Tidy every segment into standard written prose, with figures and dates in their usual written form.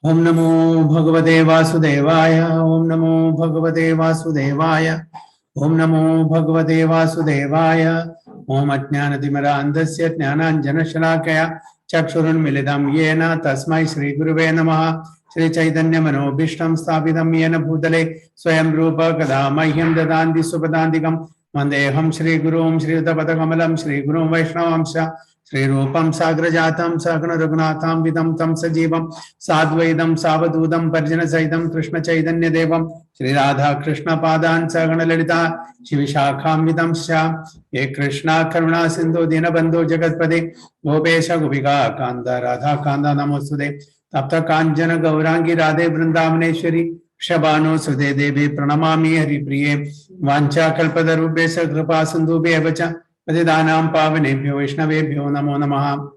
Om Namo Bhagavate Vasudevaya. Om Namo Bhagavate Vasudevaya. Om Namo Bhagavate Vasudevaya. Om Ajnanatimirandasya Jnananjana Shalakaya Chakshurun Milidam Yena Tasmai Shri Guruve Namaha. Shri Chaitanya Manobhishtam Sthapitam Yena Bhutale Swayam Rupa Kadamahyam Dadanti Supadantikam Vandeham Shri Gurum Shri Utapatakamelam Shri Gurum Vaishnavamsha Shri Rupam Sagrajatam Sakana Raghunatham Vidam Tam Sajivam Sadvaidam Savadudam Parjana Saitam Krishna Chaitanya Devam Shri Radha Krishna Padan Sagana Lalita Shivishakam Vidam Sha Ye Krishna Karuna Sindhu Dinabandhu Jagatpade Gopesha Gopika Kanda Radha Kanda Namosude Tapta Kanjana Gaurangi Radhe Vrindavaneshwari Shabano Sude Devi Pranamami Hari Priye Vancha Kalpadarubhesa Kripa Sindhubhe Avacha Padidanam Pavanebhyo Vaishnavebhyo Namo Namaha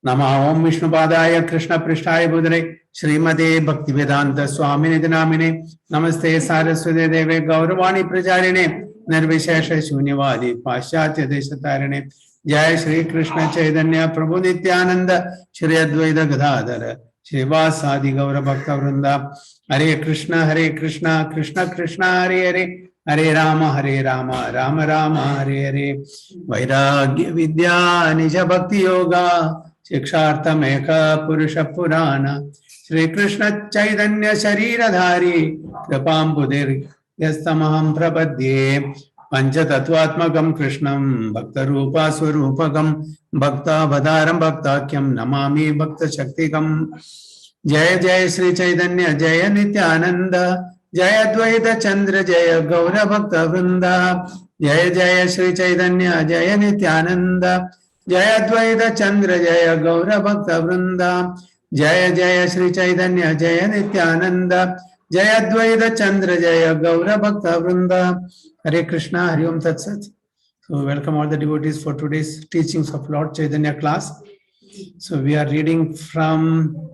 Namaha Om Vishnupadaya Krishna Prishtaya Budre Srimate Bhaktivedanta Swamini Dinamine Namaste Saraswati Deve Gauravani Prajarine Nirvishesha Shunyavadi Paschatya Deshatarine Jai Shri Krishna Chaitanya Prabhu Nityananda Shri Advaita Gadadhara Srivasadi Gaura Bhakta Vrinda Hare Krishna Krishna Krishna Hare Hare Hare Rama Rama Rama Hare Hare Vairagya Vidya Nija Bhakti Yoga Shikshartham Eka Purusha Purana Shri Krishna Chaitanya Shariradhari Kripam Budir Yastamaham Prapadye Pancha Tattvatmakam Krishnam Bhakta Rupa Swarupakam Bhakta Bhadaram Bhaktakyam Namami Bhakta Shaktikam Jaya Jaya Shri Chaitanya Jaya Nityananda Jaya Advaita Chandra Jaya Gaura Bhakta Vrinda Jaya Jaya Shri Chaitanya Jaya Nityananda Jaya Advaita Chandra Jaya Gaura Bhakta Vrinda Jaya Jaya Shri Chaitanya Jaya Nityananda Jaya Advaita Chandra Jaya Gaura Bhakta Vrinda Hare Krishna Hari Om Tat Sat. So welcome all the devotees for today's teachings of Lord Chaitanya class. So we are reading from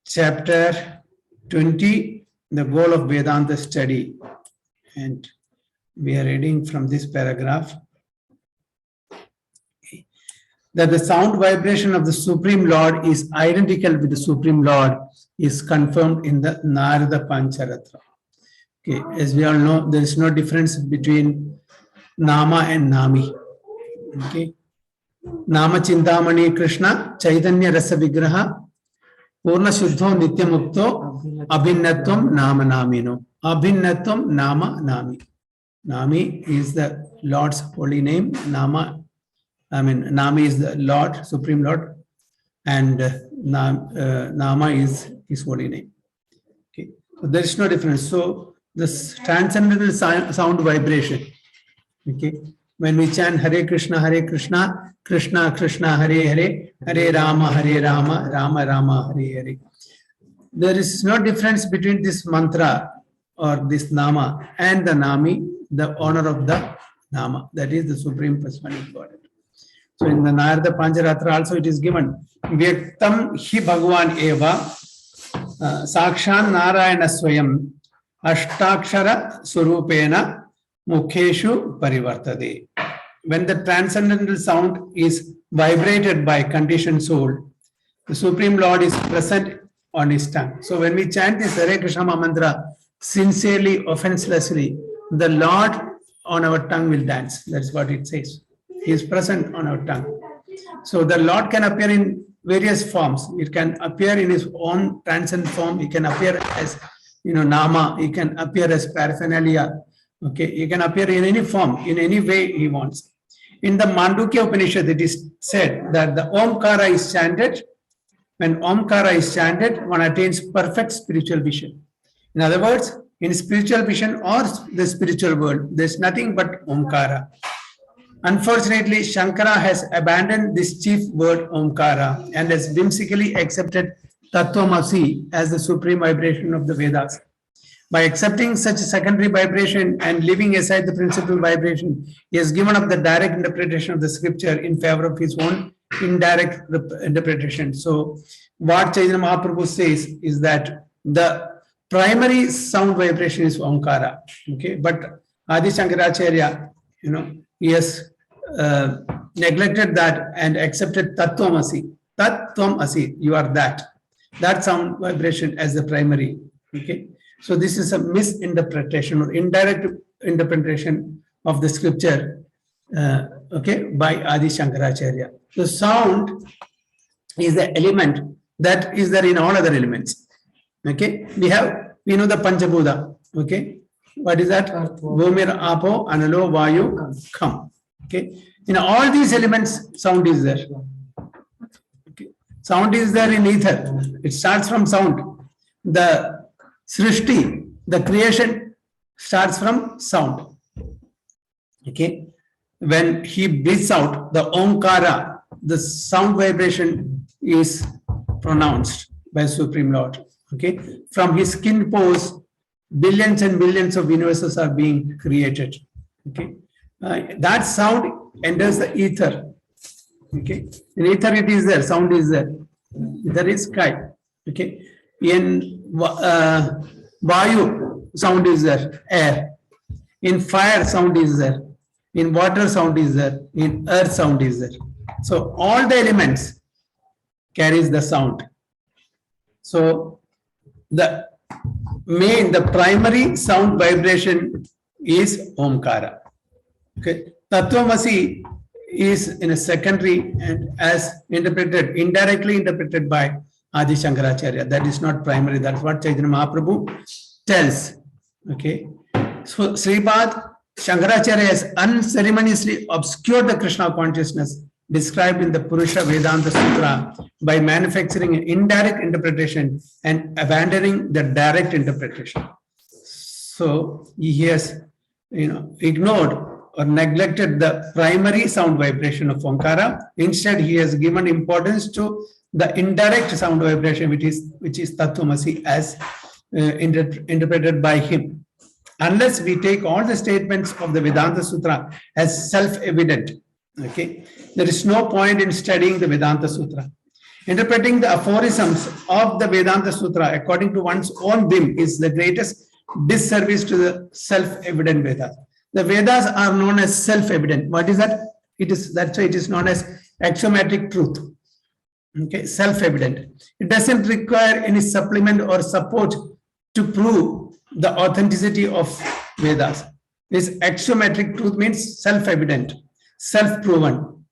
chapter 20, the goal of Vedanta study. And we are reading from this paragraph that the sound vibration of the Supreme Lord is identical with the Supreme Lord is confirmed in the Narada Pancharatra. Okay, as we all know, there is no difference between Nama and Nami. Okay, Nama Chintamani Krishna Chaitanya Rasa Vigraha Purna Shuddho Nityamukto Abhinnatvam Nama Namino. Abhinnatvam Nama Nami. Nami is the Lord's holy name. Nami is the Lord, Supreme Lord, and Nama is his holy name. Okay, so there is no difference. So this transcendental sound vibration. Okay, when we chant Hare Krishna, Krishna Krishna, Hare Hare, Hare Rama, Rama Rama, Hare Hare. There is no difference between this mantra or this Nama and the Nami, the honor of the Nama, that is the Supreme Personality of Godhead. So in the Narada Pancharatra also it is given, Vyaktam hi Bhagavan eva Sakshan Narayana Swayam Ashtakshara Surupena Mukheshu Parivartade. When the transcendental sound is vibrated by conditioned soul, the Supreme Lord is present on his tongue. So when we chant this Hare Krishna mantra sincerely, offenselessly, the Lord on our tongue will dance. That's what it says. He is present on our tongue. So the Lord can appear in various forms. It can appear in his own transcendent form. He can appear as Nama. He can appear as paraphernalia. Okay, he can appear in any form, in any way he wants. In the Mandukya Upanishad, it is said that the Omkara is chanted. When Omkara is chanted, one attains perfect spiritual vision. In other words, in spiritual vision or the spiritual world, there is nothing but Omkara. Unfortunately, Shankara has abandoned this chief word Omkara and has whimsically accepted Tattvamasi as the supreme vibration of the Vedas. By accepting such a secondary vibration and leaving aside the principal vibration, he has given up the direct interpretation of the scripture in favor of his own indirect interpretation. So, what Chaitanya Mahaprabhu says is that the primary sound vibration is Omkara. Okay, but Adi Shankaracharya, he has neglected that and accepted Tattvamasi. Tattvam Asi, you are that. that sound vibration as the primary. Okay, so this is a misinterpretation or indirect interpretation of the scripture, okay, by Adi Shankaracharya. So sound is the element that is there in all other elements. Okay, we know the Panchabhuta. Okay, what is that? Bhumir, Apo, Analo, Vayu, Kham. Okay, in all these elements, sound is there. Okay, sound is there in ether. It starts from sound. The Srishti, the creation, starts from sound. Okay, when he breathes out, the Omkara, the sound vibration is pronounced by Supreme Lord. Okay, from his skin pores, billions and billions of universes are being created. Okay, that sound enters the ether. Okay, in ether it is there, sound is there. There is sky. Okay, in Vayu, sound is there, air. In fire, sound is there. In water, sound is there. In earth, sound is there. So all the elements carries the sound. So the primary sound vibration is Omkara. Okay, Tattvamasi is in a secondary and as interpreted, indirectly interpreted by Adi Shankaracharya. That is not primary. That's what Chaitanya Mahaprabhu tells. Okay, so Sripad Shankaracharya has unceremoniously obscured the Krishna consciousness described in the Purusha Vedanta Sutra by manufacturing an indirect interpretation and abandoning the direct interpretation. So he has, ignored or neglected the primary sound vibration of Omkara. Instead, he has given importance to the indirect sound vibration, which is Tattvamasi, as interpreted by him. Unless we take all the statements of the Vedanta Sutra as self-evident, okay, there is no point in studying the Vedanta Sutra. Interpreting the aphorisms of the Vedanta Sutra according to one's own whim is the greatest disservice to the self-evident Vedas. The Vedas are known as self-evident. What is that? That's why it is known as axiomatic truth. Okay, self-evident. It doesn't require any supplement or support to prove the authenticity of Vedas. This axiomatic truth means self-evident, self-proven.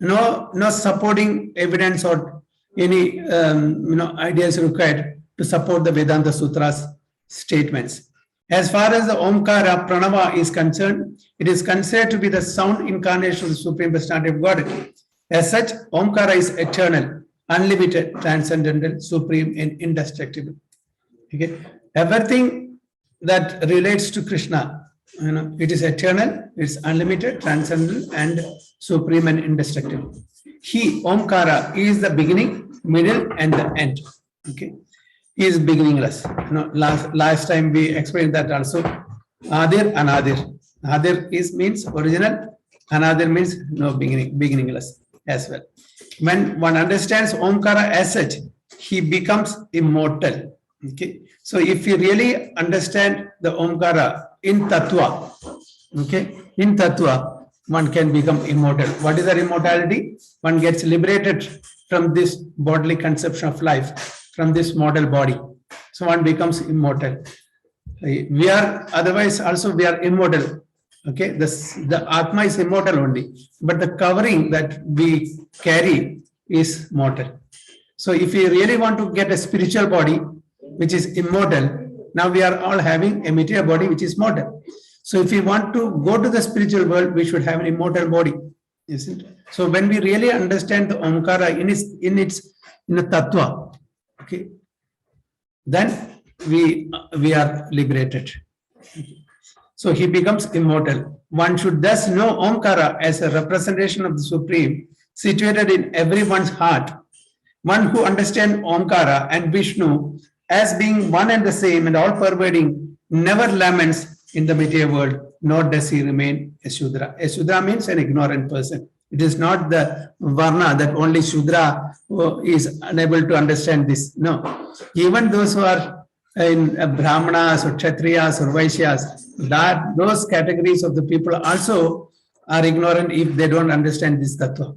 No supporting evidence or any ideas required to support the Vedanta Sutras statements. As far as the Omkara Pranava is concerned, it is considered to be the sound incarnation of the Supreme Personality of Godhead. As such, Omkara is eternal, unlimited, transcendental, supreme, and indestructible. Okay, everything that relates to Krishna, it is eternal, it's unlimited, transcendental, and supreme and indestructible. He, Omkara, is the beginning, middle, and the end. Okay, he is beginningless. Last time we explained that also. Adir, Anadir. Adir means original. Anadir means no beginning, beginningless as well. When one understands Omkara as such, he becomes immortal. Okay, so if you really understand the Omkara in Tattva, okay, in Tattva, one can become immortal. What is our immortality? One gets liberated from this bodily conception of life, from this mortal body. So one becomes immortal. We are otherwise also we are immortal. Okay, the Atma is immortal only, but the covering that we carry is mortal. So if we really want to get a spiritual body, which is immortal, now we are all having a material body which is mortal. So if we want to go to the spiritual world, we should have an immortal body, isn't it? So when we really understand the Omkara in the Tattva, okay, then we are liberated. So he becomes immortal. One should thus know Omkara as a representation of the Supreme, situated in everyone's heart. One who understands Omkara and Vishnu as being one and the same and all pervading, never laments in the material world, nor does he remain a Shudra. A Shudra means an ignorant person. It is not the Varna that only Shudra is unable to understand this. No. Even those who are in Brahmanas or Kshatriyas or Vaishyas, those categories of the people also are ignorant if they don't understand this Tattva.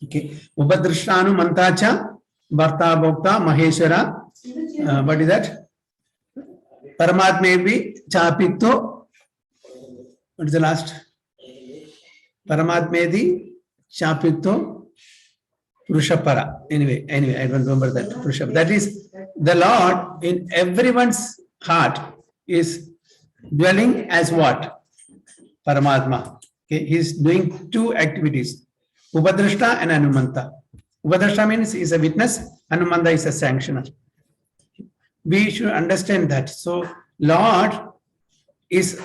Okay. Ubadrishtanu Mantacha Bharta, Bhokta, Maheshwara. What is that? Paramatmevi Chapikto. What is the last? Paramatmedi Chapikto Purushapara. Anyway, I don't remember that. Purushapara. That is the Lord in everyone's heart is dwelling as what? Paramatma. Okay, he is doing two activities, Upadrashta and Anumanta. Upadrashta means he is a witness, Anumanta is a sanctioner. We should understand that. So, Lord is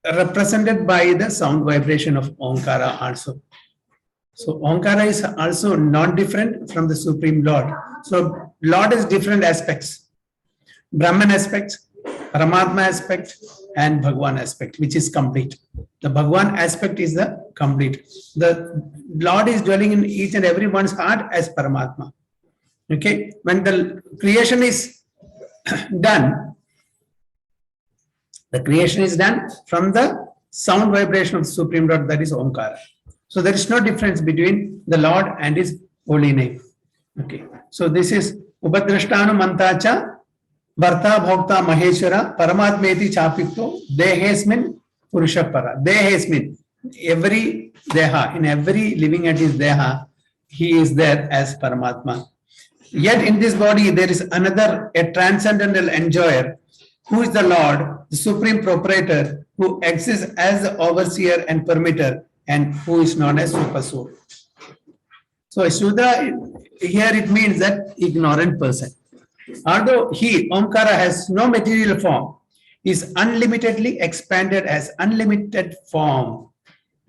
represented by the sound vibration of Omkara also. So, Omkara is also not different from the Supreme Lord. So, Lord has different aspects, Brahman aspect, Paramatma aspect, and Bhagwan aspect, which is complete. The Bhagwan aspect is the complete. The Lord is dwelling in each and everyone's heart as Paramatma. Okay, when the creation is done, the creation is done from the sound vibration of the Supreme Lord, that is Omkara. So there is no difference between the Lord and his holy name. Okay, so this is Upadrashtanu Mantacha Bharta Bhokta Maheshwara Paramatmeti Chapikto Dehesmin Purushapara. Dehesmin, every Deha, in every living at his Deha, he is there as Paramatma. Yet in this body there is another, a transcendental enjoyer, who is the Lord, the Supreme Proprietor, who exists as the overseer and permitter, and who is known as Super Soul. So Shuddha, here it means that ignorant person. Although he, Omkara, has no material form, is unlimitedly expanded as unlimited form.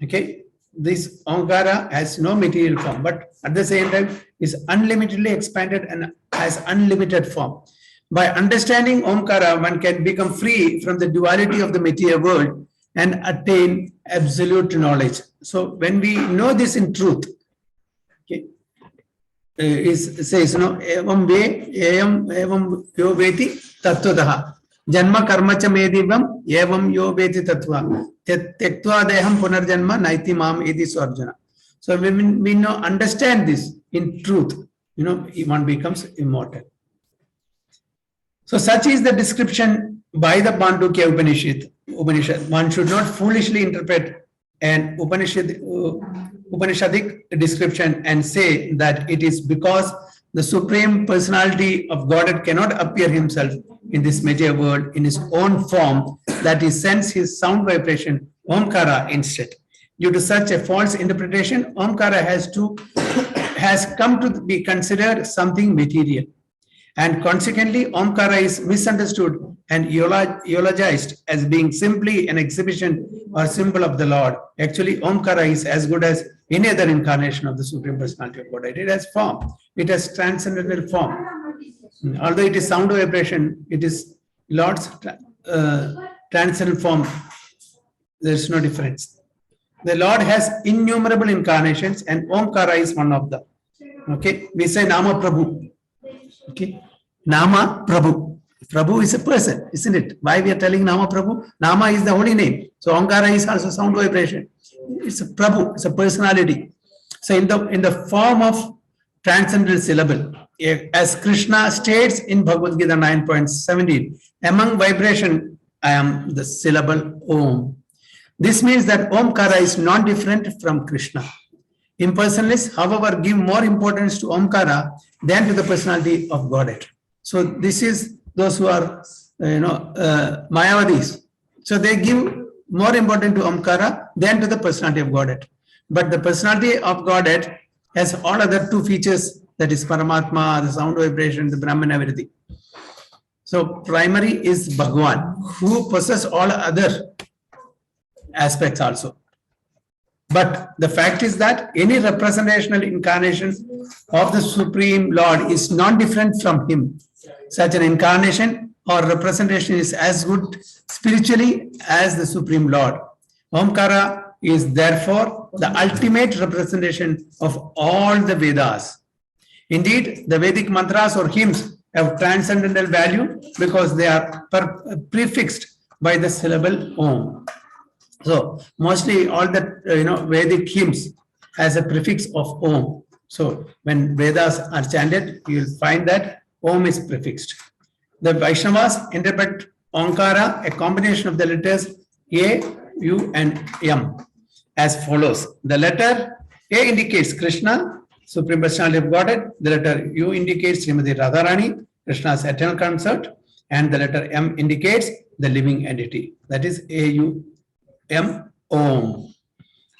Okay, this Omkara has no material form, but at the same time is unlimitedly expanded and has unlimited form. By understanding Omkara, one can become free from the duality of the material world and attain absolute knowledge. So when we know this in truth, okay, says, evam ve, evam yo veti tattvataha. Janma karma cha medivam, evam yo veti tattva. Tektva deham punarjanma naiti mam edi sarjana. So when we know, understand this in truth, one becomes immortal. So such is the description by the Mandukya Upanishad. One should not foolishly interpret an Upanishadic description and say that it is because the Supreme Personality of Godhead cannot appear himself in this material world in his own form that he sends his sound vibration, Omkara, instead. Due to such a false interpretation, Omkara has come to be considered something material. And consequently, Omkara is misunderstood and eulogized as being simply an exhibition or symbol of the Lord. Actually, Omkara is as good as any other incarnation of the Supreme Personality of Godhead. It has form. It has transcendental form. Although it is sound vibration, it is Lord's transcendental form. There is no difference. The Lord has innumerable incarnations and Omkara is one of them. Okay, we say Nama Prabhu. Okay, Nama Prabhu. Prabhu is a person, isn't it? Why we are telling Nama Prabhu? Nama is the holy name. So Omkara is also sound vibration. It's a Prabhu, it's a personality. So in the form of transcendental syllable, as Krishna states in Bhagavad Gita 9.17, among vibration, I am the syllable Om. This means that Omkara is not different from Krishna. Impersonalists, however, give more importance to Omkara than to the personality of Godhead. So this is those who are, Mayavadis. So they give more importance to Omkara than to the personality of Godhead. But the personality of Godhead has all other two features, that is Paramatma, the sound vibration, the Brahman, everything. So primary is Bhagwan, who possesses all other aspects also. But the fact is that any representational incarnation of the Supreme Lord is not different from him. Such an incarnation or representation is as good spiritually as the Supreme Lord. Omkara is therefore the ultimate representation of all the Vedas. Indeed, the Vedic mantras or hymns have transcendental value because they are prefixed by the syllable Om. So mostly all the Vedic hymns has a prefix of Om. So when Vedas are chanted, you will find that Om is prefixed. The Vaishnavas interpret Omkara, a combination of the letters A, U and M, as follows. The letter A indicates Krishna, Supreme Personality of Godhead. The letter U indicates Srimati Radharani, Krishna's eternal consort. And the letter M indicates the living entity. That is A-U-M, Om,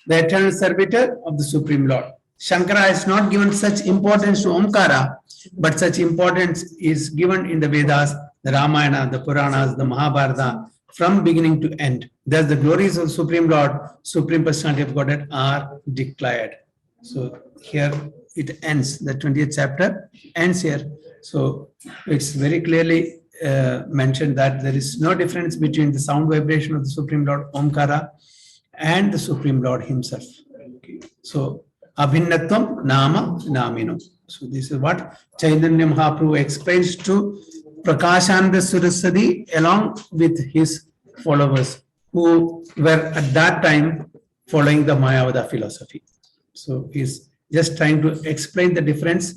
the eternal servitor of the Supreme Lord. Shankara has not given such importance to Omkara, but such importance is given in the Vedas, the Ramayana, the Puranas, the Mahabharata, from beginning to end. Thus, the glories of the Supreme Lord, Supreme Personality of Godhead, are declared. So here it ends. The 20th chapter ends here. So it's very clearly mentioned that there is no difference between the sound vibration of the Supreme Lord, Omkara, and the Supreme Lord himself. Okay. So Abhinnatvam Nama Namino. So this is what Chaitanya Mahaprabhu explains to Prakashananda Suraswati along with his followers who were at that time following the Mayavada philosophy. So he's just trying to explain the difference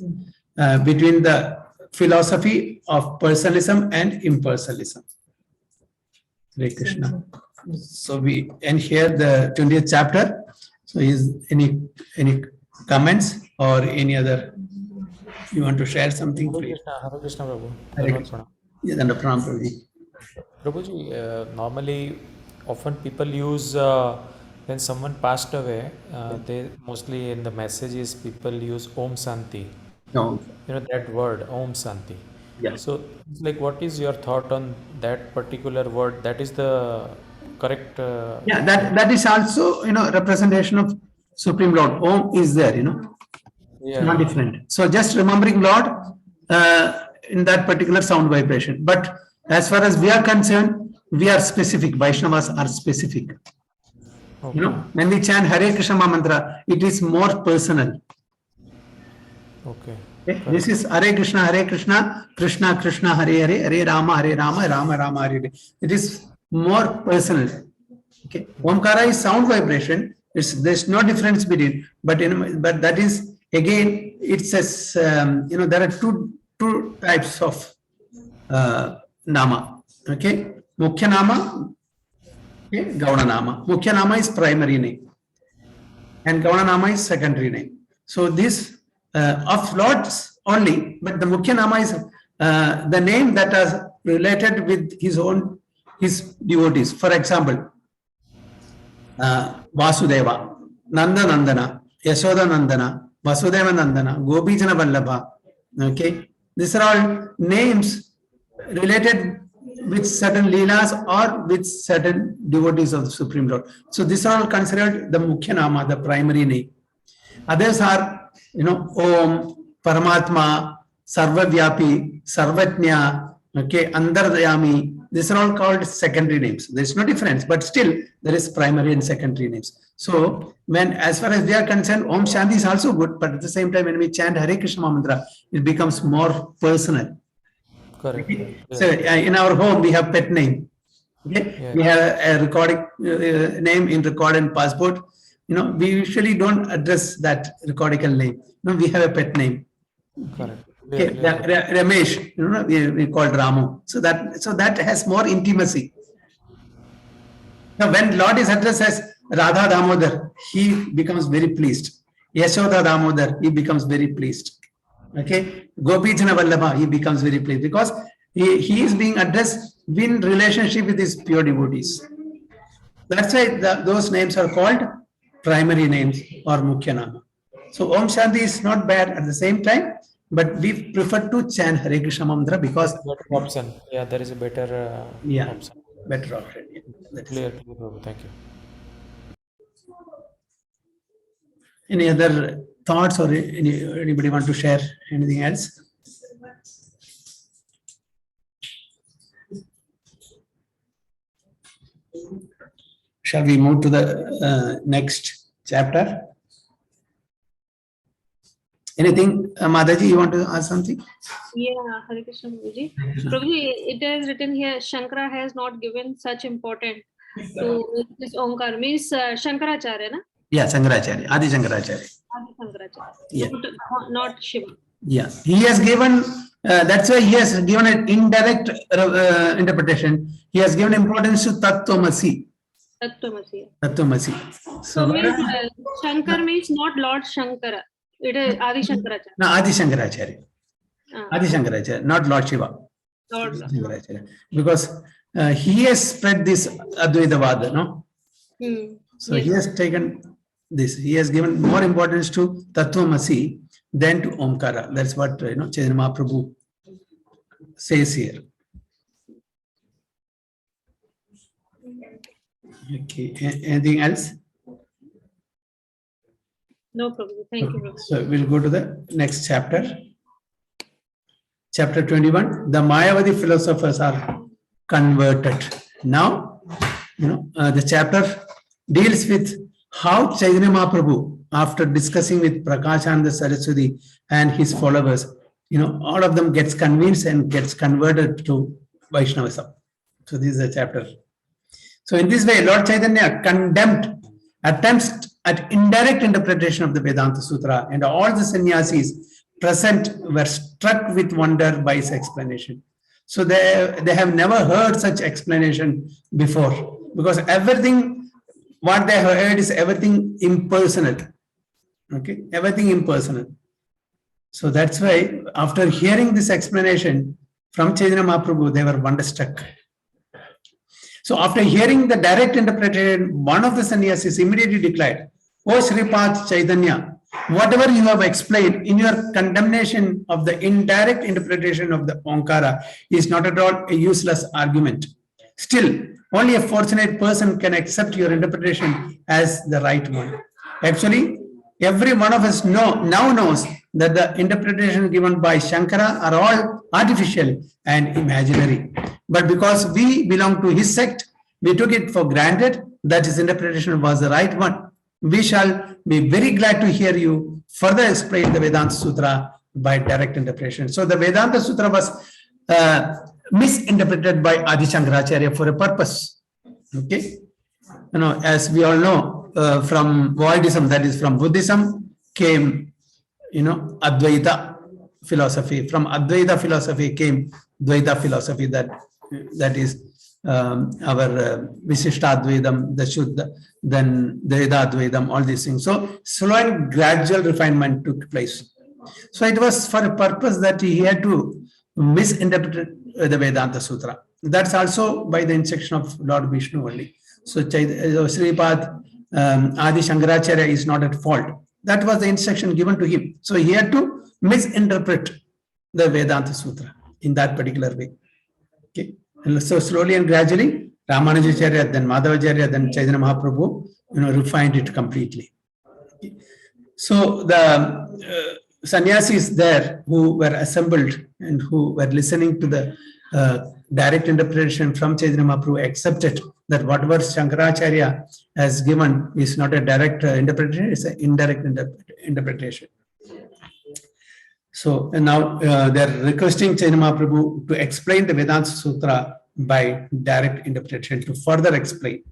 between the philosophy of personalism and impersonalism. Hare Krishna. So we end here the 20th chapter. So is any comments or any other you want to share something? Please. Hare Krishna, Prabhu. Hare Krishna. Yes, and Prabhuji. Prabhuji, normally, often people use when someone passed away, they mostly in the messages people use Om Santi. No. You know that word Om Santi. Yeah. So, like, what is your thought on that particular word? That is the correct. Yeah, that is also representation of Supreme Lord. Om is there, Yeah. not different. So just remembering Lord in that particular sound vibration. But as far as we are concerned, we are specific. Vaishnavas are specific. Okay. When we chant Hare Krishna mantra, it is more personal. Okay. This is Hare Krishna, Krishna Krishna, Hare Hare, Hare Rama, Rama Rama, Hare Hare. It is more personal. Okay. Omkara is sound vibration. There's no difference between, but that is again, it says there are two types of nama. Okay, Mukhya Nama, okay, Gauna Nama. Mukhya Nama is primary name, and Gauna Nama is secondary name. So this of Lord's only, but the Mukhya Nama is the name that is related with his devotees. For example, Vasudeva, Nanda Nandana, Yashoda Nandana, Vasudeva Nandana, Gopijana Vallabha. Okay, these are all names related with certain leelas or with certain devotees of the Supreme Lord. So these are all considered the Mukhya Nama, the primary name. Others are, Om, Paramatma, Sarvavyapi, Sarvatnya, okay, Andardayami. These are all called secondary names. There is no difference, but still there is primary and secondary names. So as far as they are concerned, Om Shanti is also good, but at the same time when we chant Hare Krishna mantra, it becomes more personal. Correct. Okay? So in our home we have pet name. Okay, yeah. We have a recording name in record and passport. We usually don't address that recordable name. We have a pet name. Correct. Okay, Ramesh, we call Ramu. So that has more intimacy. Now, when Lord is addressed as Radha Damodar, he becomes very pleased. Yashoda Damodar, he becomes very pleased. Okay, Gopijana Vallabha, he becomes very pleased because he is being addressed in relationship with his pure devotees. That's why those names are called primary names or Mukhya Nama. So Om Shanti is not bad at the same time, but we prefer to chant Hare Krishna mantra because better option. Yeah, there is a better option. Better option. Yeah, that clear, thank you. Any other thoughts or anybody want to share anything else? Shall we move to the next chapter? Anything, Madaji, you want to ask something? Yeah, Hare Krishna Prabhuji. Prabhuji, it is written here, Shankara has not given such importance to this Omkar. Means Shankaracharya, na? Yeah, Shankaracharya, Adi Shankaracharya. Adi Shankaracharya. Yeah. Not Shiva. Yeah, he has given, that's why he has given an indirect interpretation. He has given importance to Tattvamasi. Tattvamasi. Tattvamasi. So means Shankar means not Lord Shankara. It is Adi Shankaracharya. No, Adi Shankaracharya. Adi Shankaracharya, not Lord Shiva. Lord. Shankaracharya. Because he has spread this Advaita Vada, no? So Yes. he has taken this. He has given more importance to Tattvamasi than to Omkara. That's what Chaitanya Mahaprabhu says here. Okay. Anything else? No problem. Thank you, Prabhu. So we'll go to the next chapter. Chapter 21. The Mayavadi philosophers are converted. Now, the chapter deals with how Chaitanya Mahaprabhu, after discussing with Prakashananda Saraswati and his followers, all of them gets convinced and gets converted to Vaishnavism. So this is a chapter. So in this way, Lord Chaitanya condemned attempts at indirect interpretation of the Vedanta Sutra, and all the sannyasis present were struck with wonder by his explanation. So they have never heard such explanation before, because everything what they have heard is everything impersonal. Okay, everything impersonal. So that's why after hearing this explanation from Chaitanya Mahaprabhu, they were wonderstruck. So after hearing the direct interpretation, one of the sannyasis immediately declared, "O Sripad Chaitanya, whatever you have explained in your condemnation of the indirect interpretation of the Omkara is not at all a useless argument. Still, only a fortunate person can accept your interpretation as the right one." Actually, every one of us now knows that the interpretation given by Shankara are all artificial and imaginary. But because we belong to his sect, we took it for granted that his interpretation was the right one. We shall be very glad to hear you further explain the Vedanta Sutra by direct interpretation. So the Vedanta Sutra was misinterpreted by Adi Shankaracharya for a purpose. Okay, as we all know, from Vaidism, that is from Buddhism, came Advaita philosophy. From Advaita philosophy came Dvaita philosophy, that is our Visishtadvaitam, the Shuddha, then Vedadvaitam, all these things. So slow and gradual refinement took place. So it was for a purpose that he had to misinterpret the Vedanta Sutra. That's also by the instruction of Lord Vishnu only. So Sripad Adi Shankaracharya is not at fault. That was the instruction given to him. So he had to misinterpret the Vedanta Sutra in that particular way. Okay. And so slowly and gradually, Ramanujacharya, then Madhavacharya, then Chaitanya Mahaprabhu, refined it completely. Okay. So the sannyasis there who were assembled and who were listening to the direct interpretation from Chaitanya Mahaprabhu accepted that whatever Shankaracharya has given is not a direct interpretation, it's an indirect interpretation. So and now they're requesting Chaitanya Mahaprabhu to explain the Vedanta Sutra by direct interpretation, to further explain.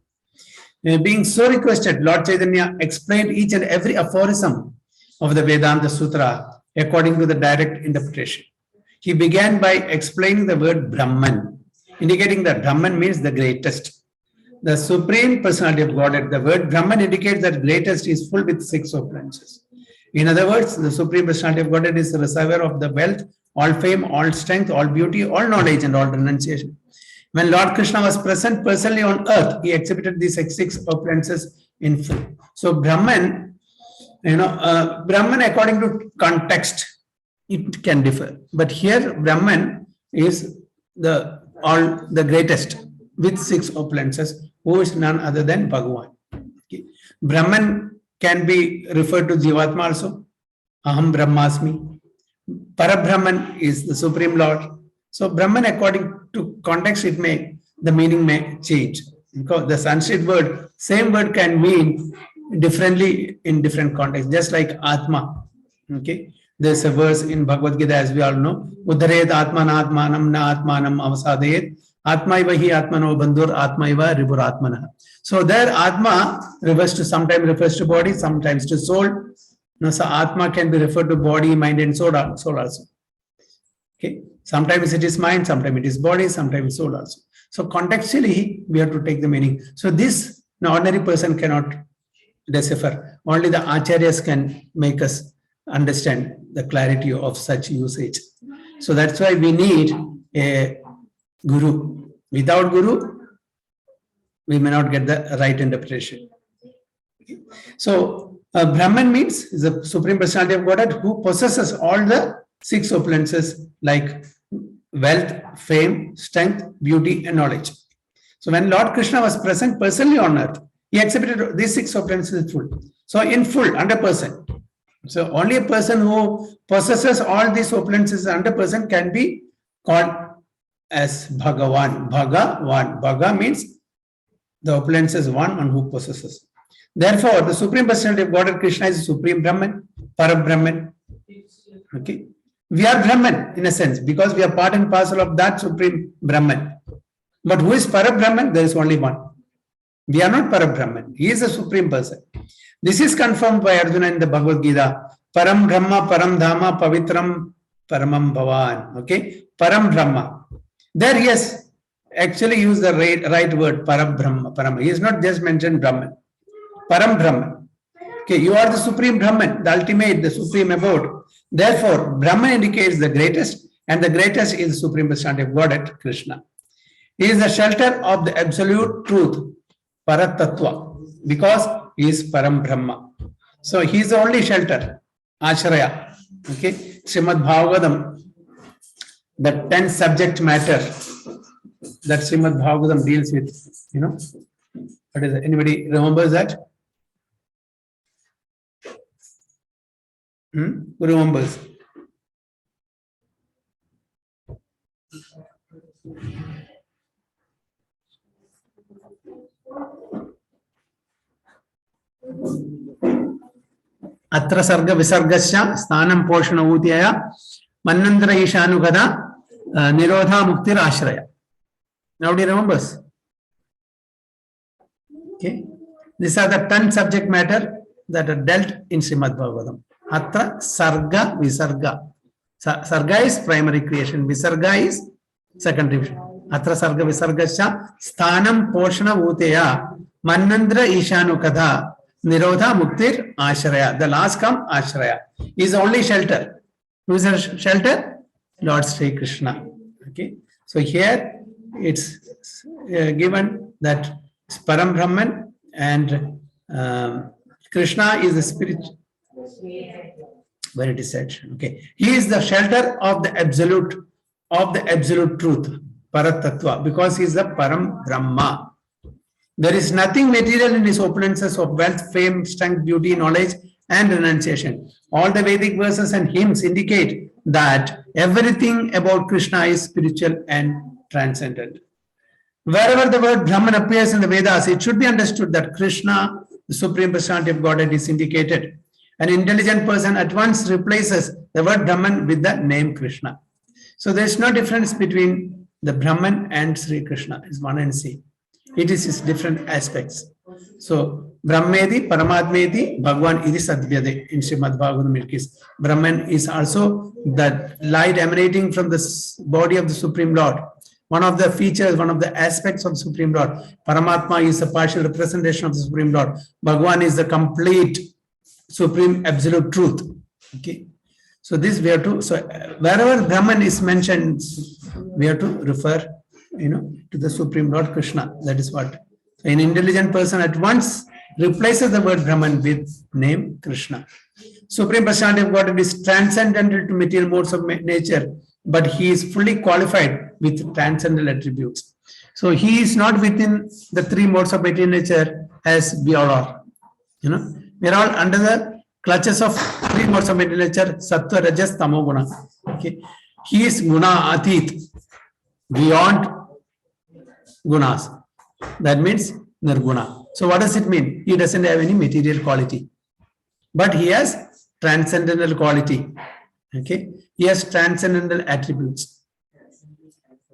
Being so requested, Lord Chaitanya explained each and every aphorism of the Vedanta Sutra according to the direct interpretation. He began by explaining the word Brahman, indicating that Brahman means the greatest, the supreme personality of Godhead. The word Brahman indicates that greatest is full with 6 opulences. In other words, the supreme personality of Godhead is the reservoir of the wealth, all fame, all strength, all beauty, all knowledge, and all renunciation. When Lord Krishna was present personally on earth, he exhibited these 6 opulences in full. So Brahman, Brahman according to context, it can differ. But here Brahman is the greatest with 6 opulences, who is none other than Bhagavan. Okay. Brahman can be referred to Jivatma also. Aham Brahmasmi. Parabrahman is the Supreme Lord. So Brahman, according to context, the meaning may change. Because the Sanskrit word, same word can mean differently in different contexts, just like Atma. Okay. There's a verse in Bhagavad Gita, as we all know, Udaret Atmana Atmanam Na Atmanam Avasadayet Atmaiva hi Atmano Bandhur Atmaiva Ribur Atmana. So there Atma sometimes refers to body, sometimes to soul, No, so Atma can be referred to body, mind, and soul also. Okay. Sometimes it is mind, sometimes it is body, sometimes soul also. So contextually, we have to take the meaning. So this, an ordinary person cannot decipher. Only the acharyas can make us understand the clarity of such usage. So that's why we need a guru. Without guru, we may not get the right interpretation. So Brahman means the Supreme Personality of Godhead who possesses all the six opulences like wealth, fame, strength, beauty, and knowledge. So when Lord Krishna was present personally on earth, he accepted these six opulences in full. So in full, 100%. So only a person who possesses all these opulences 100% can be called as Bhagavan. Bhagavan. Bhaga means the opulence is one and who possesses. Therefore, the Supreme Personality of Godhead Krishna is the Supreme Brahman, Parabrahman. Okay. We are Brahman in a sense because we are part and parcel of that Supreme Brahman. But who is Parabrahman? There is only one. We are not Parabrahman. He is a Supreme Person. This is confirmed by Arjuna in the Bhagavad Gita. Param Brahma, Param Dhama, Pavitram, Paramam Bhavan. Okay. Param Brahma. There he has actually used the right word, Parabrahma. Param. He has not just mentioned Brahman. Param Brahman. Okay, you are the Supreme Brahman, the ultimate, the Supreme Abode. Therefore, Brahman indicates the greatest, and the greatest is the Supreme Personality of Godhead, Krishna. He is the shelter of the absolute truth, Paratattva, because he is Param Brahma. So he is the only shelter, Ashraya. Okay, Srimad Bhagavatam, the 10 subject matter that Srimad Bhagavatam deals with, you know, what is it? Anybody remembers that? Who remembers? Atra sarga visargasya sthanam poshana utyaya mannandra ishanugada nirodha muktir ashraya. Nobody remembers? Okay. These are the 10 subject matter that are dealt in Srimad Bhagavatam. Atra sarga visarga. Sarga is primary creation. Visarga is secondary. Atra sarga visargasya sthanam poshana uteya mannandra ishanu kadha nirodha muktir ashraya. The last come ashraya. He is the only shelter. Who is the shelter? Lord Sri Krishna. Okay. So here it's given that Param Brahman and Krishna is the spirit. Where it is said, okay, he is the shelter of the absolute truth, Paratattva, because he is the Param Brahma. There is nothing material in his opulences of wealth, fame, strength, beauty, knowledge, and renunciation. All the Vedic verses and hymns indicate that everything about Krishna is spiritual and transcendent. Wherever the word Brahman appears in the Vedas, it should be understood that Krishna, the Supreme Personality of Godhead, is indicated. An intelligent person at once replaces the word Brahman with the name Krishna. So there is no difference between the Brahman and Sri Krishna. It's one and same. It is its different aspects. So Brahmedi, Paramatmedi, Bhagwan Idi Sadhyade in Srimad Bhagavatam it is. Brahman is also the light emanating from the body of the Supreme Lord. One of the features, one of the aspects of the Supreme Lord. Paramatma is a partial representation of the Supreme Lord. Bhagwan is the complete Supreme Absolute Truth. Okay. So this we have to, so wherever Brahman is mentioned, we have to refer, to the Supreme Lord Krishna. That is what an intelligent person at once replaces the word Brahman with name Krishna. Supreme Personality of God is transcendental to material modes of nature, but he is fully qualified with transcendental attributes. So he is not within the three modes of material nature as we all are. We are all under the clutches of three modes of material nature, Sattva, Rajas, Tamo, Guna. Okay. He is Guna Atit, beyond Gunas. That means Nirguna. So what does it mean? He doesn't have any material quality, but he has transcendental quality. Okay. He has transcendental attributes.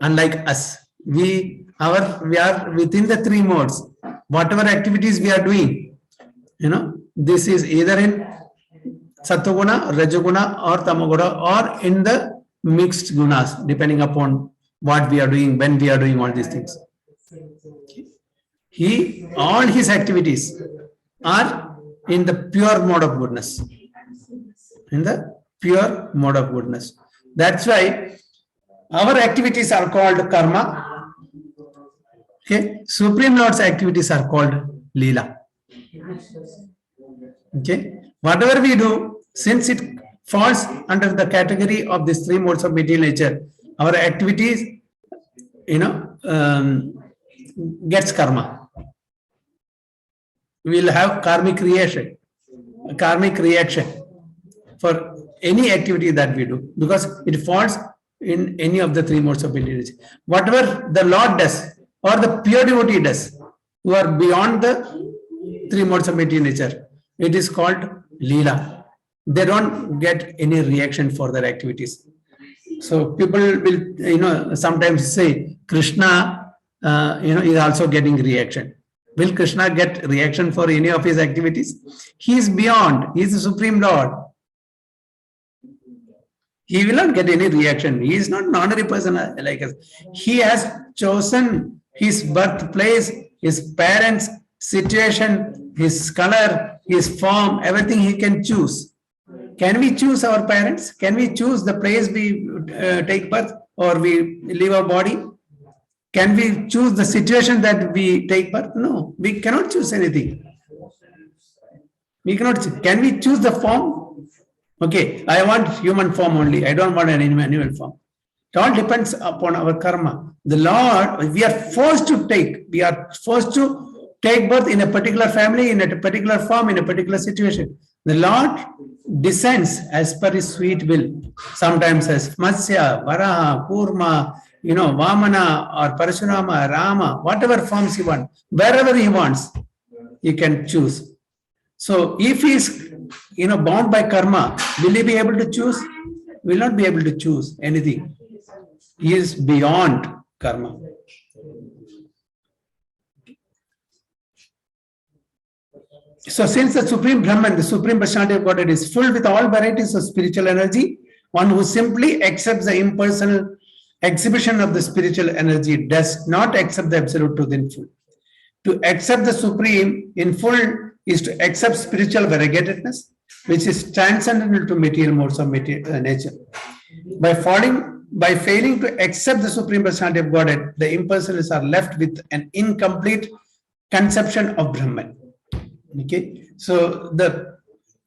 Unlike us, we are within the three modes. Whatever activities we are doing, this is either in Sattoguna, Rajoguna, or Tamoguna, or in the mixed gunas, depending upon what we are doing, when we are doing all these things. All his activities are in the pure mode of goodness. In the pure mode of goodness. That's why our activities are called karma. Okay, Supreme Lord's activities are called Leela. Okay, whatever we do, since it falls under the category of these three modes of material nature, our activities, gets karma. We will have karmic reaction for any activity that we do, because it falls in any of the three modes of material nature. Whatever the Lord does or the pure devotee does, who are beyond the three modes of material nature, it is called Leela. They don't get any reaction for their activities. So people will, sometimes say Krishna, is also getting reaction. Will Krishna get reaction for any of his activities? He is beyond. He is the Supreme Lord. He will not get any reaction. He is not an ordinary person like us. He has chosen his birthplace, his parents, situation, his color, his form, everything he can choose. Can we choose our parents? Can we choose the place we take birth or we leave our body? Can we choose the situation that we take birth? No, we cannot choose anything. We cannot. Can we choose the form? Okay, I want human form only. I don't want an animal form. It all depends upon our karma. The Lord, we are forced to take birth in a particular family, in a particular form, in a particular situation. The Lord descends as per his sweet will. Sometimes as Matsya, Varaha, Kurma, Vamana or Parashurama, Rama, whatever forms he wants, wherever he wants, he can choose. So if he is, bound by karma, will he be able to choose? Will not be able to choose anything. He is beyond karma. So since the Supreme Brahman, the Supreme Personality of Godhead is filled with all varieties of spiritual energy, one who simply accepts the impersonal exhibition of the spiritual energy does not accept the absolute truth in full. To accept the Supreme in full is to accept spiritual variegatedness, which is transcendental to material modes of nature. By failing to accept the Supreme Personality of Godhead, the impersonalists are left with an incomplete conception of Brahman. Okay, so the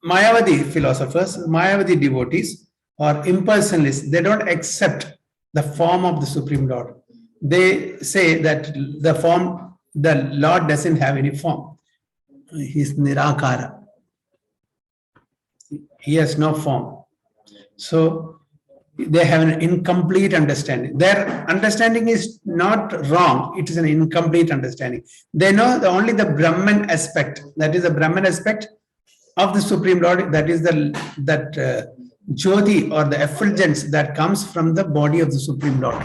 Mayavadi philosophers, Mayavadi devotees or impersonalists, they don't accept the form of the Supreme Lord. They say that the Lord doesn't have any form. He is Nirakara. He has no form. So they have an incomplete understanding. Their understanding is not wrong. It is an incomplete understanding. They know only the Brahman aspect. That is the Brahman aspect of the Supreme Lord. That is that Jyoti or the effulgence that comes from the body of the Supreme Lord.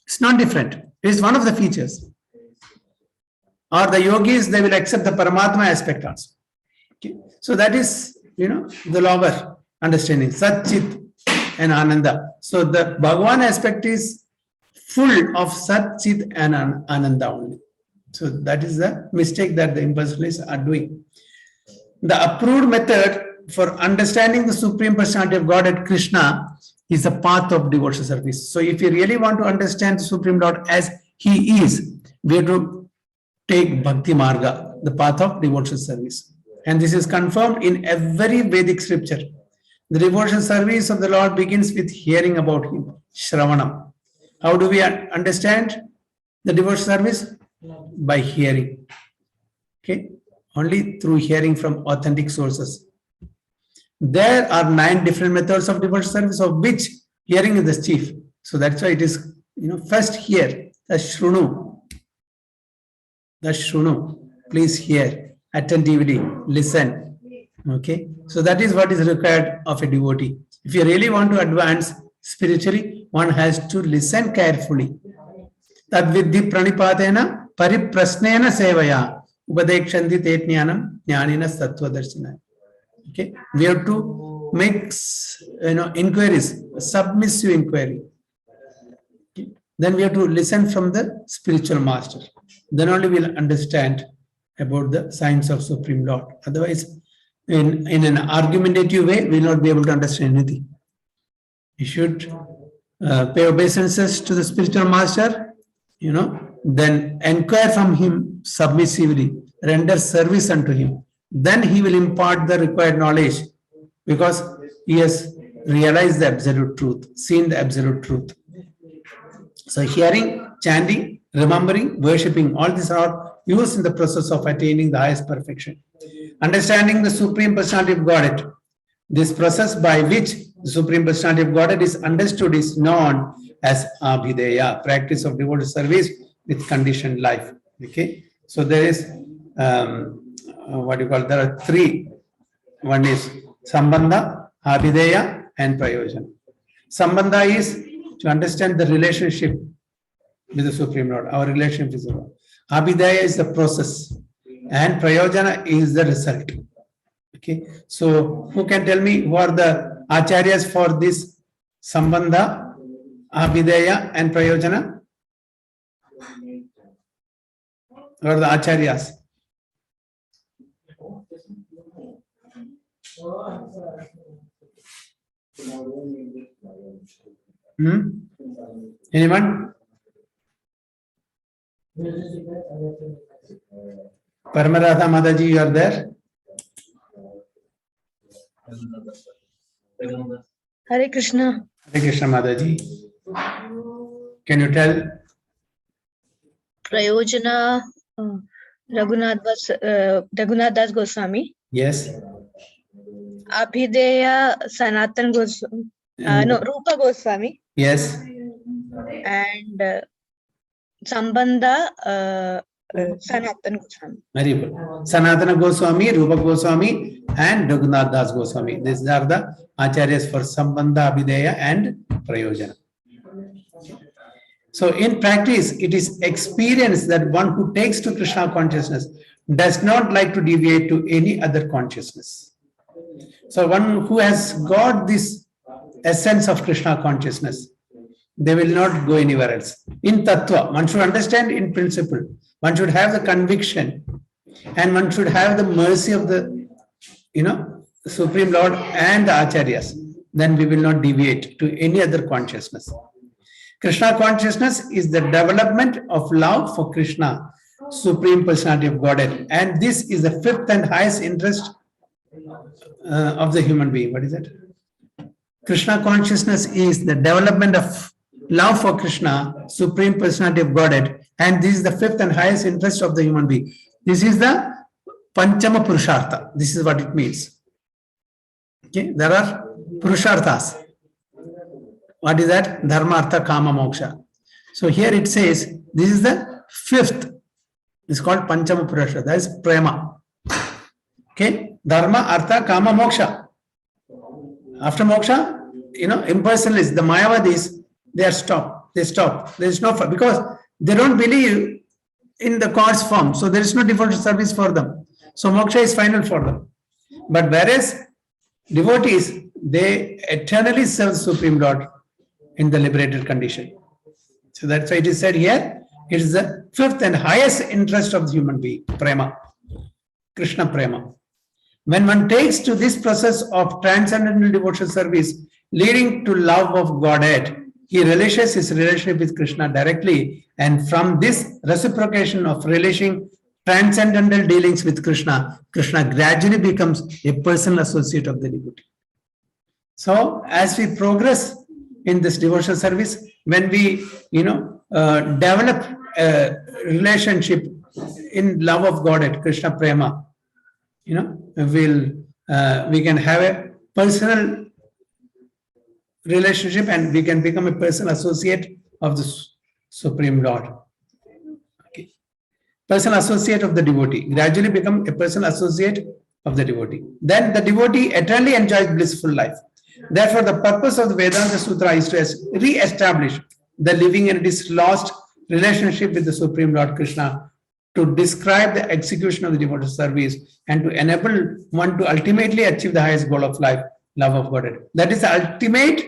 It's not different. It is one of the features. Or the yogis, they will accept the Paramatma aspect also. Okay. So that is, the lower understanding. Sat, Chit and Ananda. So the Bhagavan aspect is full of Sat, Chit and Ananda only. So that is the mistake that the impersonalists are doing. The approved method for understanding the Supreme Personality of Godhead, Krishna, is the path of devotional service. So if you really want to understand the Supreme Lord as he is, we have to take Bhakti Marga, the path of devotional service. And this is confirmed in every Vedic scripture. The devotional service of the Lord begins with hearing about him, Shravanam. How do we understand the devotional service? By hearing. Okay, only through hearing from authentic sources. There are 9 different methods of devotional service, of which hearing is the chief. So that's why it is, first hear, the Shrunu. The Shrunu. Please hear attentively, listen. Okay, so that is what is required of a devotee. If you really want to advance spiritually, one has to listen carefully. Tad vidhi pranipadena pariprasnena sevaya upadekshanti te jnanam jnanina sattva darshana. Okay, we have to makes inquiries, submissive inquiry, then we have to listen from the spiritual master. Then only we'll understand about the science of Supreme Lord. Otherwise, in an argumentative way, we'll not be able to understand anything. You should pay obeisances to the spiritual master, then inquire from him submissively, render service unto him. Then he will impart the required knowledge because he has realized the absolute truth, seen the absolute truth. So hearing, chanting, remembering, worshipping, all these are used in the process of attaining the highest perfection. Understanding the Supreme Personality of Godhead. This process by which the Supreme Personality of Godhead is understood is known as Abhideya, practice of devoted service with conditioned life. Okay, so there is there are three. One is Sambandha, Abhideya, and Prayojana. Sambandha is to understand the relationship with the Supreme Lord, our relationship with the Lord. Abhideya is the process, and Prayojana is the result. Okay, so who can tell me who are the acharyas for this Sambandha, Abhideya, and Prayojana? Who are the acharyas? Anyone? Paramarada Mataji, you are there? Hare Krishna. Hare Krishna Mataji. Can you tell? Prayojana Raghunath Das Goswami. Yes. Abhideya Sanatan Goswami. No, Rupa Goswami. Yes. And Sambandha Sanatan Goswami. Very good. Sanatana Goswami, Rupa Goswami, and Raghunath Das Goswami. These are the acharyas for Sambandha, Abhideya, and Prayojana. So in practice, it is experience that one who takes to Krishna consciousness does not like to deviate to any other consciousness. So one who has got this essence of Krishna consciousness, they will not go anywhere else. In Tattva, one should understand in principle. One should have the conviction, and one should have the mercy of the, Supreme Lord and the acharyas. Then we will not deviate to any other consciousness. Krishna consciousness is the development of love for Krishna, Supreme Personality of Godhead. And this is the fifth and highest interest of the human being. What is it? Krishna consciousness is the development of love for Krishna, Supreme Personality of Godhead. And this is the fifth and highest interest of the human being. This is the Panchama Purushartha. This is what it means. Okay, there are Purusharthas. What is that? Dharma, Artha, Kama, Moksha. So here it says, this is the fifth. It's called Panchama Purushartha. That is Prema. Okay, Dharma, Artha, Kama, Moksha. After Moksha, impersonalists, the Mayavadis, they are stopped. They stop. There is no, because they don't believe in the God's form. So there is no devotional service for them. So Moksha is final for them. But whereas devotees, they eternally serve the Supreme Lord in the liberated condition. So that's why it is said here, it is the fifth and highest interest of the human being, Prema, Krishna Prema. When one takes to this process of transcendental devotional service, leading to love of Godhead, he relishes his relationship with Krishna directly, and from this reciprocation of relishing transcendental dealings with Krishna, Krishna gradually becomes a personal associate of the devotee. So as we progress in this devotional service, when we develop a relationship in love of Godhead, Krishna Prema, we can have a personal relationship, and we can become a personal associate of the Supreme Lord. Okay. Personal associate of the devotee. Gradually become a personal associate of the devotee. Then the devotee eternally enjoys blissful life. Therefore, the purpose of the Vedanta Sutra is to re-establish the living and dislost relationship with the Supreme Lord Krishna, to describe the execution of the devotional service, and to enable one to ultimately achieve the highest goal of life, love of Godhead. That is the ultimate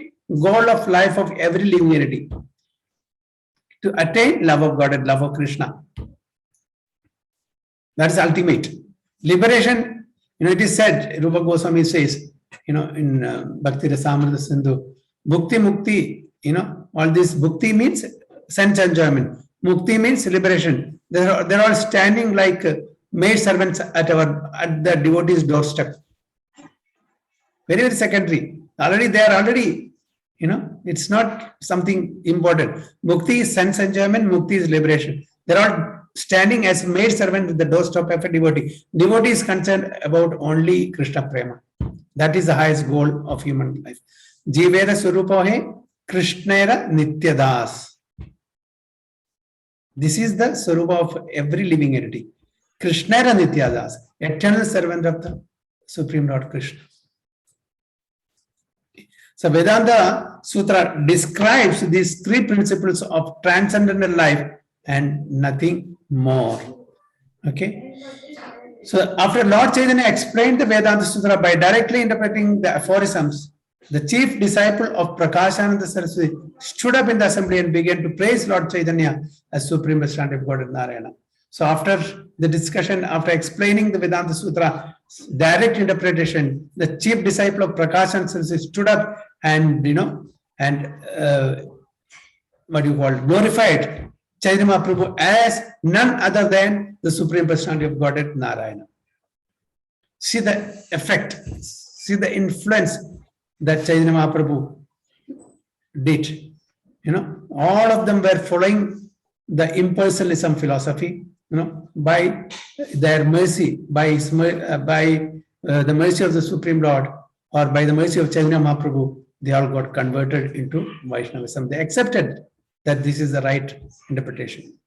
goal of life of every living entity. To attain love of Godhead, love of Krishna. That is ultimate. Liberation, it is said, Rupa Goswami says, in Bhakti Rasamrita Sindhu, Bhukti Mukti, all this Bhukti means sense enjoyment. Mukti means liberation. They're all standing like maid servants at the devotee's doorstep. Very, very secondary. They are already, it's not something important. Mukti is sense enjoyment, Mukti is liberation. They're all standing as maid servant at the doorstep of a devotee. Devotee is concerned about only Krishna Prema. That is the highest goal of human life. Jivera Surupa hai Krishnera Nityadas. This is the Surupa of every living entity. Krishnera Nityadas, eternal servant of the Supreme Lord Krishna. So Vedanta Sutra describes these three principles of transcendental life and nothing more. Okay. So after Lord Chaitanya explained the Vedanta Sutra by directly interpreting the aphorisms, the chief disciple of Prakashananda Saraswati stood up in the assembly and began to praise Lord Chaitanya as Supreme Personality of Godhead Narayana. So after the discussion, after explaining the Vedanta Sutra, direct interpretation, the chief disciple of Prakashananda Saraswati stood up and, glorified Chaitanya Mahaprabhu as none other than the Supreme Personality of Godhead Narayana. See the effect, see the influence that Chaitanya Mahaprabhu did. All of them were following the impersonalism philosophy, by their mercy, by the mercy of the Supreme Lord, or by the mercy of Chaitanya Mahaprabhu, they all got converted into Vaishnavism. They accepted that this is the right interpretation.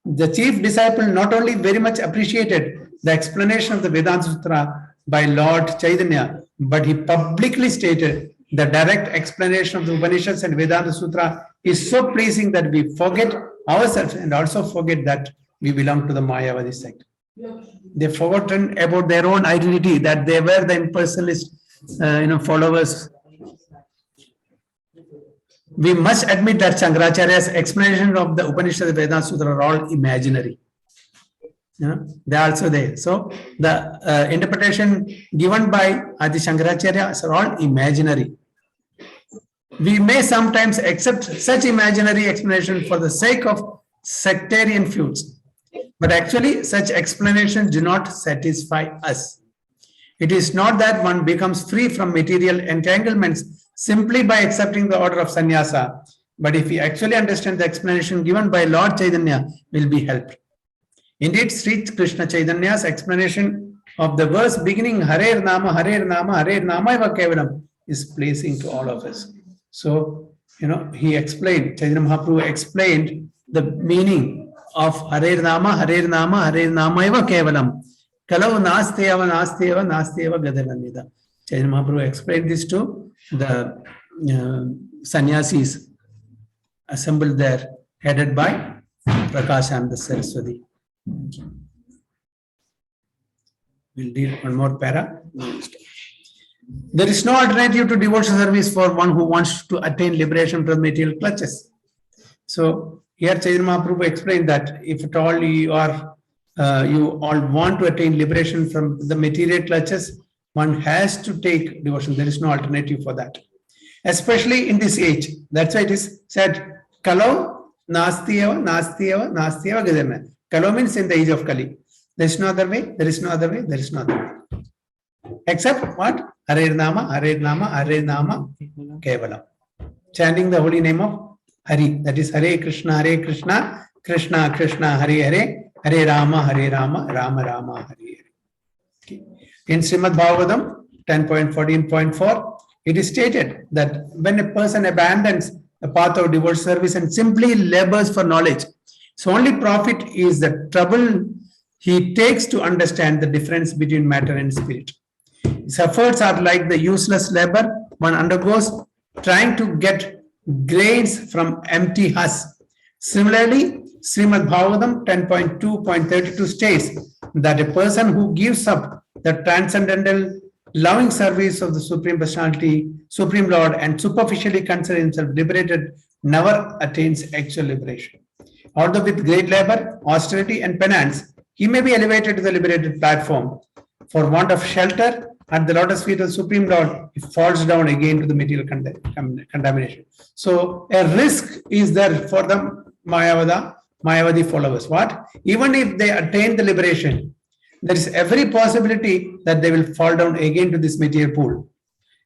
The chief disciple not only very much appreciated the explanation of the Vedanta Sutra by Lord Chaitanya, but he publicly stated the direct explanation of the Upanishads and Vedanta Sutra is so pleasing that we forget ourselves and also forget that we belong to the Mayavadi sect. They've forgotten about their own identity, that they were the impersonalist followers. We must admit that Shankaracharya's explanation of the Upanishad and Vedanta Sutra are all imaginary. They are also there. So the interpretation given by Adi Shankaracharya are all imaginary. We may sometimes accept such imaginary explanation for the sake of sectarian feuds, but actually such explanations do not satisfy us. It is not that one becomes free from material entanglements simply by accepting the order of sannyasa, but if we actually understand the explanation given by Lord Chaitanya, will be helped. Indeed, Sri Krishna Chaitanya's explanation of the verse beginning Hare Nama, Hare Nama, Hare Nama Eva Kevalam is pleasing to all of us. So, he explained, Chaitanya Mahaprabhu explained the meaning of Hare Nama, Hare Nama, Hare Nama Eva Kevalam. Kalau Nasteva, Nasteva, Nasteva Gadalanida. Chaitanya Mahaprabhu explained this to the sannyasis assembled there, headed by Prakashananda Saraswati. We'll read one more para. There is no alternative to devotional service for one who wants to attain liberation from material clutches. So here Chaitanya Mahaprabhu explained that if at all you all want to attain liberation from the material clutches, one has to take devotion. There is no alternative for that. Especially in this age. That's why it is said, Kalau Nastiyeva, Nastiyeva, Nastiyeva Gadana. Kalau means in the age of Kali. There is no other way, there is no other way, there is no other way. Except what? Hare Nama, Hare Nama, Hare Nama, Kevalam. Chanting the holy name of Hari. That is Hare Krishna, Krishna Krishna, Hare Hare, Hare Rama, Rama Rama, Hare Hare. Okay. In Srimad Bhagavatam 10.14.4, it is stated that when a person abandons the path of devotional service and simply labors for knowledge, so only profit is the trouble he takes to understand the difference between matter and spirit. His efforts are like the useless labor one undergoes trying to get grains from empty husks. Similarly, Srimad Bhagavatam 10.2.32 states that a person who gives up the transcendental loving service of the Supreme Personality, Supreme Lord, and superficially consider himself liberated, never attains actual liberation. Although with great labor, austerity, and penance, he may be elevated to the liberated platform. For want of shelter at the lotus feet of the Supreme Lord, he falls down again to the material contamination. So a risk is there for the Mayavadi followers. What? Even if they attain the liberation, there is every possibility that they will fall down again to this material pool.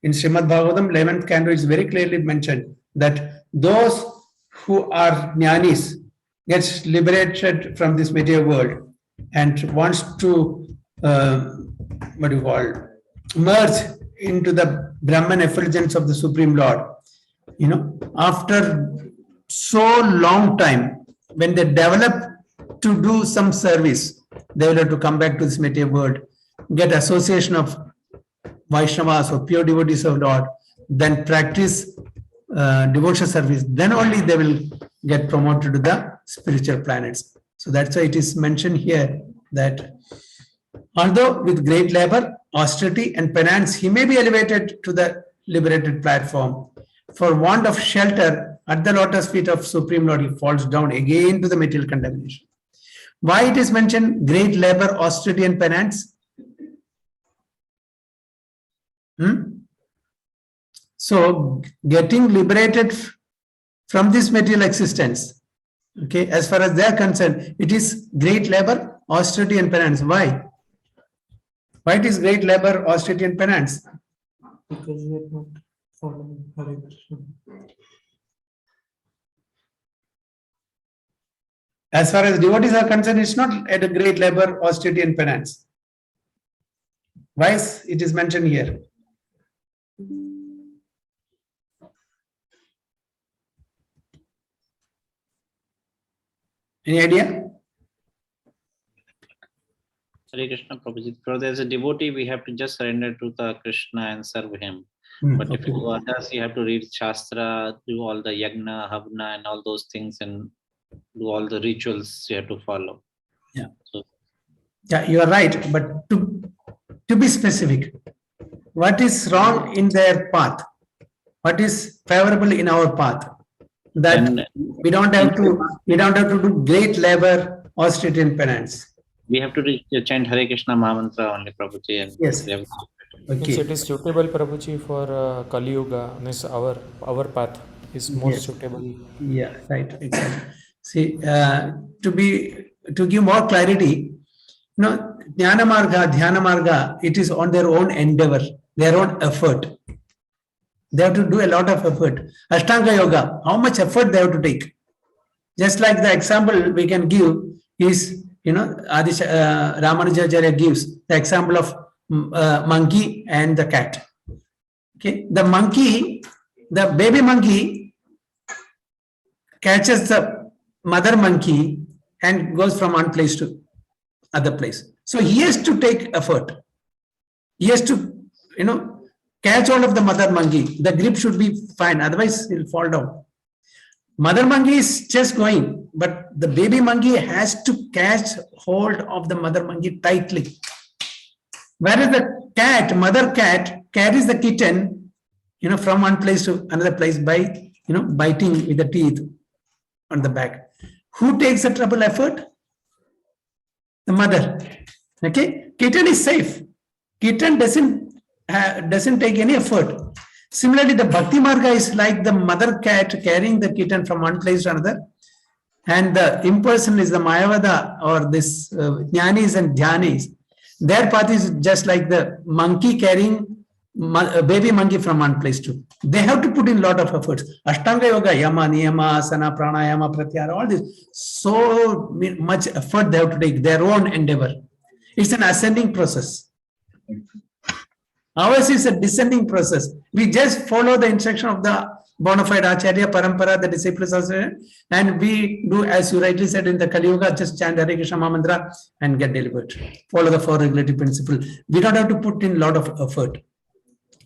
In Srimad Bhagavatam, 11th canto, is very clearly mentioned that those who are jnanis gets liberated from this material world and wants to merge into the Brahman effulgence of the Supreme Lord. After so long time, when they develop to do some service, they will have to come back to this material world, get association of Vaishnavas or pure devotees of Lord, then practice devotional service, then only they will get promoted to the spiritual planets. So that's why it is mentioned here that although with great labor, austerity, and penance, he may be elevated to the liberated platform. For want of shelter at the lotus feet of Supreme Lord, he falls down again to the material contamination. Why it is mentioned great labor, austerity, and penance? So getting liberated from this material existence, okay, as far as they are concerned, it is great labor, austerity, and penance. Why? Why it is great labor, austerity, and penance? Because we are not following Hare Krishna. As far as devotees are concerned, it's not at a great labor, austerity, and penance. Why is it is mentioned here? Any idea? Hare Krishna Prabhuji. For there's a devotee, we have to just surrender to the Krishna and serve him. But if you do others, you have to read Shastra, do all the Yagna, Havna, and all those things, and do all the rituals you have to follow. Yeah. So, yeah, you are right. But to be specific, what is wrong in their path? What is favorable in our path? That we don't have to do great labor, austerity, and penance. we have to chant Hare Krishna Mahamantra only, Prabhuji. And Yes. we have Means it is suitable, Prabhuji, for Kali Yuga. Means our path is most suitable. Yeah, right. Exactly. See, to give more clarity, Jnana Marga, Dhyana Marga, it is on their own endeavor, their own effort. They have to do a lot of effort. Ashtanga Yoga, how much effort they have to take? Just like the example we can give is, Ramanujacharya gives the example of monkey and the cat. Okay, the monkey, the baby monkey catches the mother monkey and goes from one place to other place. So he has to take effort. He has to, catch hold of the mother monkey. The grip should be fine, otherwise he'll fall down. Mother monkey is just going, but the baby monkey has to catch hold of the mother monkey tightly. Whereas the mother cat carries the kitten, from one place to another place by, biting with the teeth on the back. Who takes the trouble effort? The mother. Okay, kitten is safe. Kitten doesn't take any effort. Similarly, the Bhakti Marga is like the mother cat carrying the kitten from one place to another, and the impersonal is the Mayavada or this Jnanis and Dhyanis. Their path is just like the monkey carrying a baby monkey from one place to. They have to put in a lot of efforts. Ashtanga Yoga, Yama, Niyama, Asana, Pranayama, Pratyahara, all this. So much effort they have to take, their own endeavor. It's an ascending process. Ours is a descending process. We just follow the instruction of the bona fide Acharya, Parampara, the disciples, and we do, as you rightly said in the Kali Yuga, just chant Hare Krishna Mahamantra and get delivered. Follow the four regulative principle. We don't have to put in a lot of effort.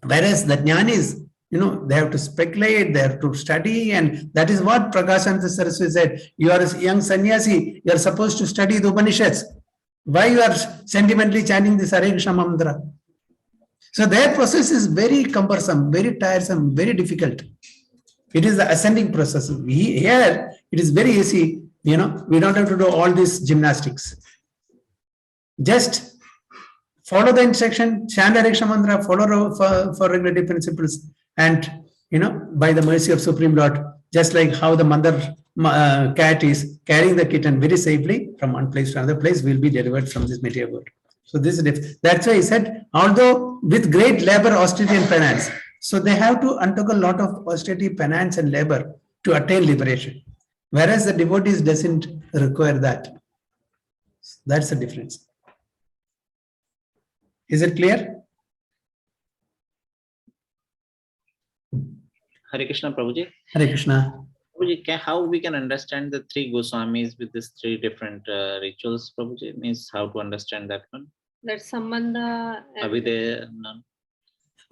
Whereas the Jnanis, they have to speculate, they have to study, and that is what Prakashananda Saraswati said. You are a young sannyasi, you are supposed to study the Upanishads. Why you are sentimentally chanting this Hare Krishna Mahamantra? So their process is very cumbersome, very tiresome, very difficult. It is the ascending process. Here, it is very easy. We don't have to do all this gymnastics. Just follow the instruction, chant direction mantra, follow for regulative principles, and by the mercy of Supreme Lord, just like how the mother cat is carrying the kitten very safely from one place to another place, will be delivered from this material world. So this is that's why he said, although with great labor, austerity, and penance, so they have to undergo a lot of austerity, penance, and labor to attain liberation, whereas the devotees doesn't require that. That's the difference. Is it clear? Hare Krishna, Prabhuji. Hare Krishna. Prabhuji, how we can understand the three Goswamis with these three different rituals, Prabhuji? Means how to understand that one? That Sambandha. Abhidaya,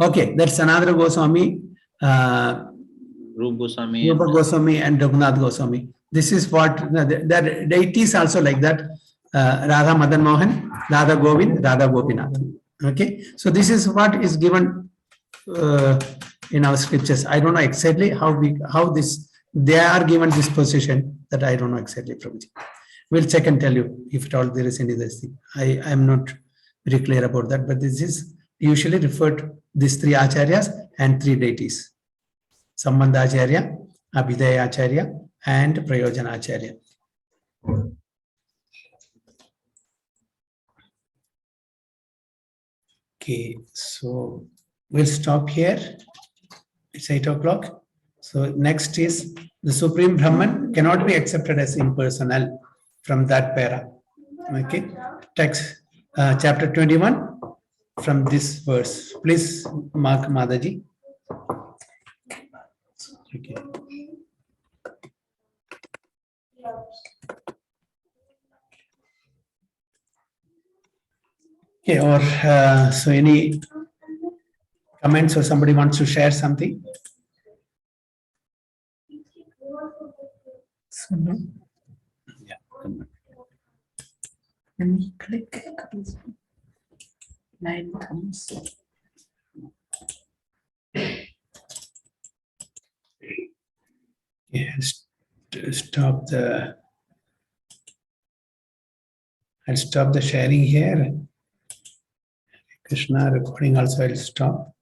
Okay, that's another Goswami, Rupa Goswami. Rupa Goswami and Raghunath Goswami. This is what the deities also like that. Radha Madan Mohan, Radha Govind, Radha Gopinath. Okay, so this is what is given in our scriptures. I don't know exactly how they are given this position, that I don't know exactly, Prabhuji. We'll check and tell you if at all there is any this thing. I am not very clear about that, but this is usually referred to these three acharyas and three deities: Sambandha Acharya, Abhidaya Acharya, and Prayojana Acharya. Okay, so we'll stop here. It's 8 o'clock. So next is the Supreme Brahman cannot be accepted as impersonal from that para. Okay, text chapter 21 from this verse. Please mark Madaji. Okay. Okay, or so any comments, or somebody wants to share something? Yeah. When we click, line comes. Yeah, stop I'll stop the sharing here. Krishna recording also I'll stop.